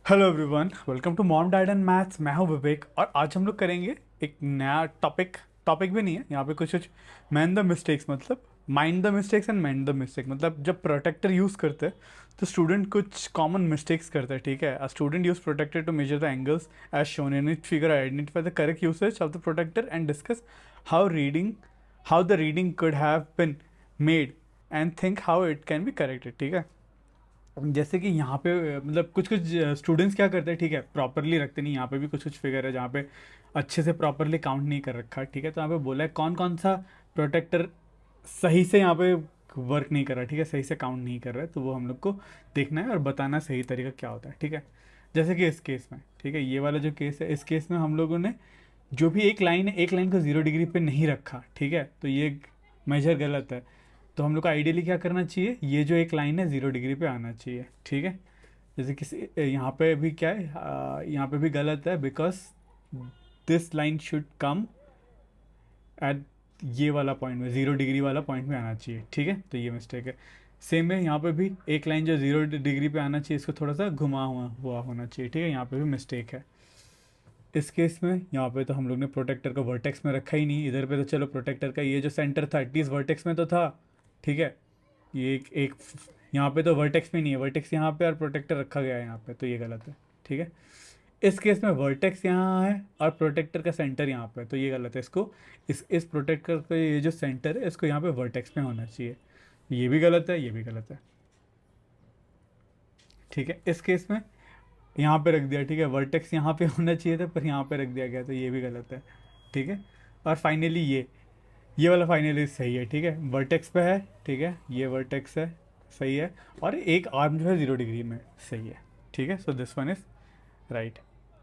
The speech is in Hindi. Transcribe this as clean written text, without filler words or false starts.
Hello everyone, welcome to mom dad and maths. मैं हूं विवेक और आज हम लोग करेंगे एक नया टॉपिक। टॉपिक भी नहीं है यहाँ पे, कुछ कुछ मैन द मिस्टेक्स, मतलब mind the mistakes and mind the mistake. मतलब जब प्रोटेक्टर यूज़ करते हैं तो स्टूडेंट कुछ कॉमन मिस्टेक्स करता है। ठीक है, a student use protector to measure the angles as shown in it figure, identify the correct usage of the protector and discuss how the reading could have been made and think how it can be corrected. ठीक है, जैसे कि यहाँ पे मतलब कुछ कुछ स्टूडेंट्स क्या करते हैं, ठीक है, प्रॉपरली रखते नहीं। यहाँ पे भी कुछ कुछ फिगर है जहाँ पे अच्छे से प्रॉपरली काउंट नहीं कर रखा। ठीक है, तो यहाँ पे बोला है कौन कौन सा प्रोटेक्टर सही से यहाँ पे वर्क नहीं कर रहा। ठीक है, सही से काउंट नहीं कर रहा है, तो वो हम लोग को देखना है और बताना सही तरीका क्या होता है। ठीक है, जैसे कि इस केस में, ठीक है, ये वाला जो केस है, इस केस में हम लोगों ने जो भी एक लाइन है, एक लाइन को 0 डिग्री पे नहीं रखा। ठीक है, तो ये मेजर गलत है। तो हम लोग को आइडियली क्या करना चाहिए, ये जो एक लाइन है 0 डिग्री पे आना चाहिए। ठीक है, जैसे किसी यहाँ पे भी क्या है, यहाँ पे भी गलत है, because this line should come at ये वाला पॉइंट में, 0 डिग्री वाला पॉइंट में आना चाहिए। ठीक है, तो ये मिस्टेक है। सेम है, यहाँ पे भी एक लाइन जो 0 डिग्री पे आना चाहिए, इसको थोड़ा सा घुमा हुआ होना चाहिए। ठीक है, यहाँ पे भी मिस्टेक है। इस केस में यहाँ पे तो हम लोग ने प्रोटेक्टर को वर्टेक्स में रखा ही नहीं। इधर पे तो चलो प्रोटेक्टर का ये जो सेंटर था एटलीस्ट वर्टेक्स में तो था। ठीक है, ये एक यहाँ पे तो वर्टेक्स में नहीं है, वर्टेक्स यहाँ पे और प्रोटेक्टर रखा गया है यहाँ पे, तो ये गलत है। ठीक है, इस केस में वर्टेक्स यहाँ है और प्रोटेक्टर का सेंटर यहाँ पे है, तो ये गलत है। इसको इस प्रोटेक्टर का ये जो सेंटर है, इसको यहाँ पे वर्टेक्स में होना चाहिए। ये भी गलत है, ये भी गलत है। ठीक है, इस केस में यहाँ पे रख दिया। ठीक है, वर्टेक्स यहाँ पे होना चाहिए था पर यहाँ पे रख दिया गया, तो ये भी गलत है। ठीक है, और फाइनली ये वाला फाइनली सही है। ठीक है, वर्टेक्स पे है। ठीक है, ये वर्टेक्स है, सही है, और एक आर्म जो है 0 डिग्री में, सही है। ठीक है, so this one is right.